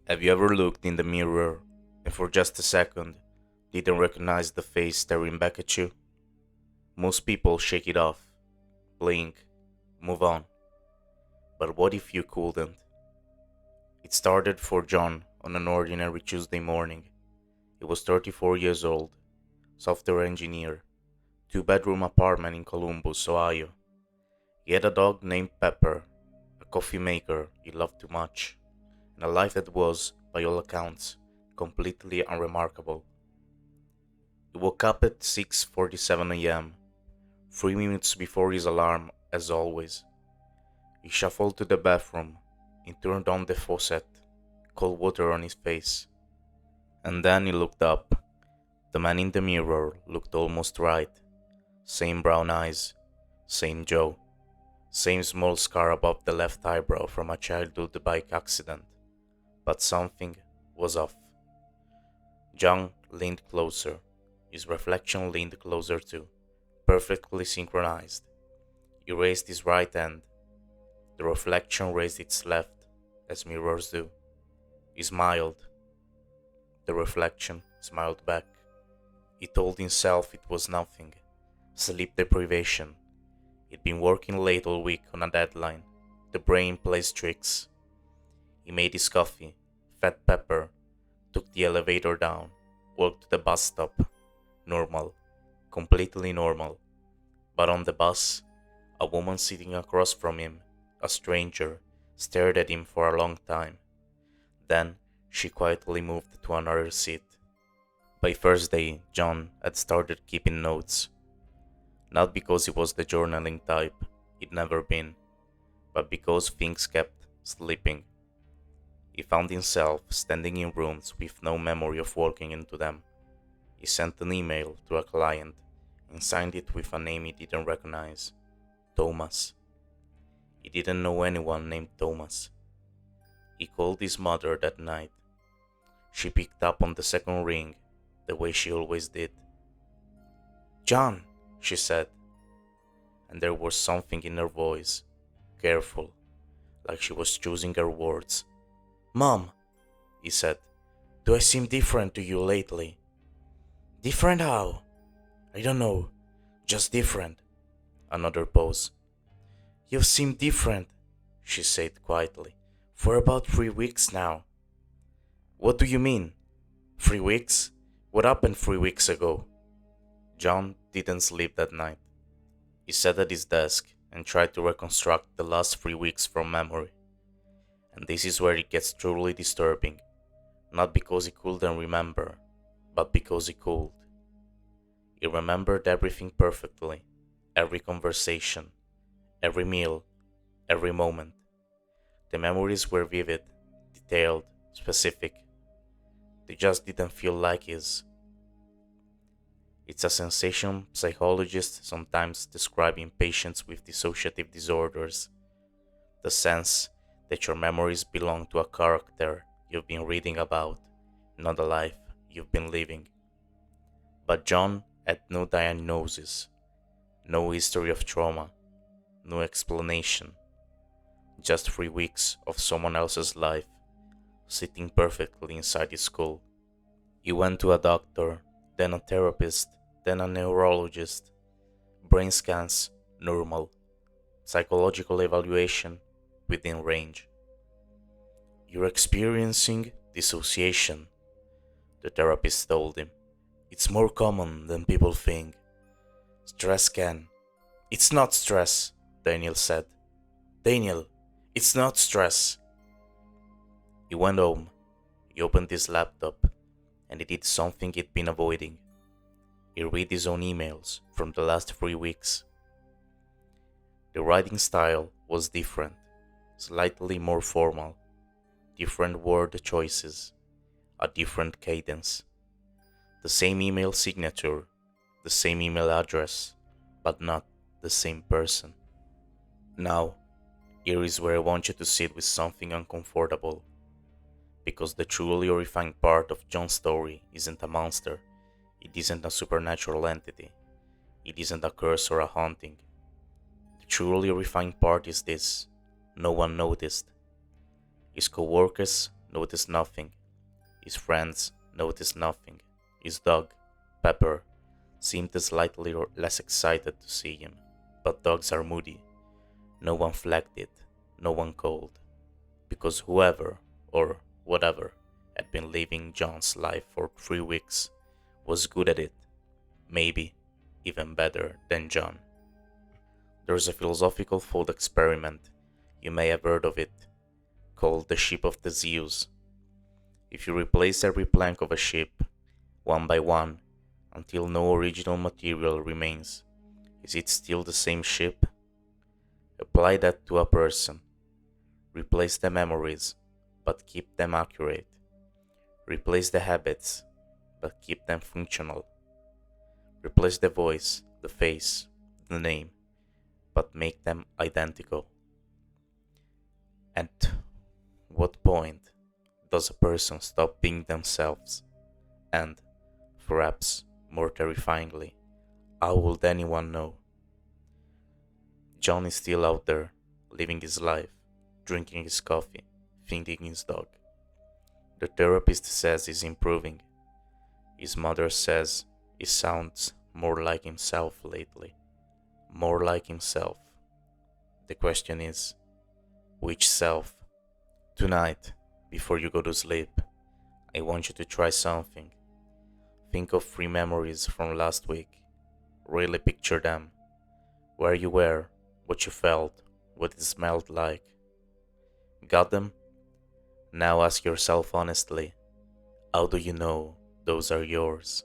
Have you ever looked in the mirror and for just a second didn't recognize the face staring back at you? Most people shake it off, blink, move on. But what if you couldn't? It started for John on an ordinary Tuesday morning. He was 34 years old, software engineer, two-bedroom apartment in Columbus, Ohio. He had a dog named Pepper, a coffee maker he loved too much, and a life that was, by all accounts, completely unremarkable. He woke up at 6:47 a.m., 3 minutes before his alarm as always. He shuffled to the bathroom and turned on the faucet, cold water on his face. And then he looked up. The man in the mirror looked almost right. Same brown eyes, same jaw, same small scar above the left eyebrow from a childhood bike accident. But something was off. John leaned closer. His reflection leaned closer too, perfectly synchronized. He raised his right hand. The reflection raised its left, as mirrors do. He smiled. The reflection smiled back. He told himself it was nothing. Sleep deprivation. He'd been working late all week on a deadline. The brain plays tricks. He made his coffee, fed Pepper, took the elevator down, walked to the bus stop. Normal. Completely normal. But on the bus, a woman sitting across from him, a stranger, stared at him for a long time. Then she quietly moved to another seat. By Thursday, John had started keeping notes. Not because he was the journaling type, he'd never been, but because things kept slipping. He found himself standing in rooms with no memory of walking into them. He sent an email to a client and signed it with a name he didn't recognize. Thomas. He didn't know anyone named Thomas. He called his mother that night. She picked up on the second ring, the way she always did. "John," she said, and there was something in her voice, careful, like she was choosing her words. "Mom," he said, "do I seem different to you lately?" "Different how?" "I don't know, just different." Another pause. "You've seemed different," she said quietly, "for about 3 weeks now." "What do you mean? 3 weeks? What happened 3 weeks ago?" John didn't sleep that night. He sat at his desk and tried to reconstruct the last 3 weeks from memory. And this is where it gets truly disturbing, not because he couldn't remember, but because he could. He remembered everything perfectly, every conversation, every meal, every moment. The memories were vivid, detailed, specific. They just didn't feel like his. It's a sensation psychologists sometimes describe in patients with dissociative disorders. The sense that your memories belong to a character you've been reading about, not a life you've been living. But John had no diagnosis, no history of trauma, no explanation, just 3 weeks of someone else's life sitting perfectly inside his skull. He went to a doctor, then a therapist, then a neurologist. Brain scans, normal. Psychological evaluation, within range. "You're experiencing dissociation," the therapist told him. "It's more common than people think. Stress can." "It's not stress," Daniel said. "Daniel, it's not stress." He went home. He opened his laptop and he did something he'd been avoiding. He read his own emails from the last 3 weeks. The writing style was different, slightly more formal, different word choices, a different cadence. The same email signature, the same email address, but not the same person. Now, here is where I want you to sit with something uncomfortable, because the truly horrifying part of John's story isn't a monster, it isn't a supernatural entity, it isn't a curse or a haunting. The truly horrifying part is this: no one noticed. His coworkers noticed nothing. His friends noticed nothing. His dog, Pepper, seemed slightly less excited to see him. But dogs are moody. No one flagged it. No one called. Because whoever, or whatever, had been living John's life for 3 weeks was good at it. Maybe even better than John. There's a philosophical thought experiment, you may have heard of it, called the ship of Theseus. If you replace every plank of a ship, one by one, until no original material remains, is it still the same ship? Apply that to a person. Replace the memories, but keep them accurate. Replace the habits, but keep them functional. Replace the voice, the face, the name, but make them identical. At what point does a person stop being themselves? And, perhaps more terrifyingly, how would anyone know? John is still out there, living his life, drinking his coffee, feeding his dog. The therapist says he's improving. His mother says he sounds more like himself lately. More like himself. The question is, which self? Tonight, before you go to sleep, I want you to try something. Think of 3 memories from last week. Really picture them. Where you were, what you felt, what it smelled like. Got them? Now ask yourself honestly, how do you know those are yours?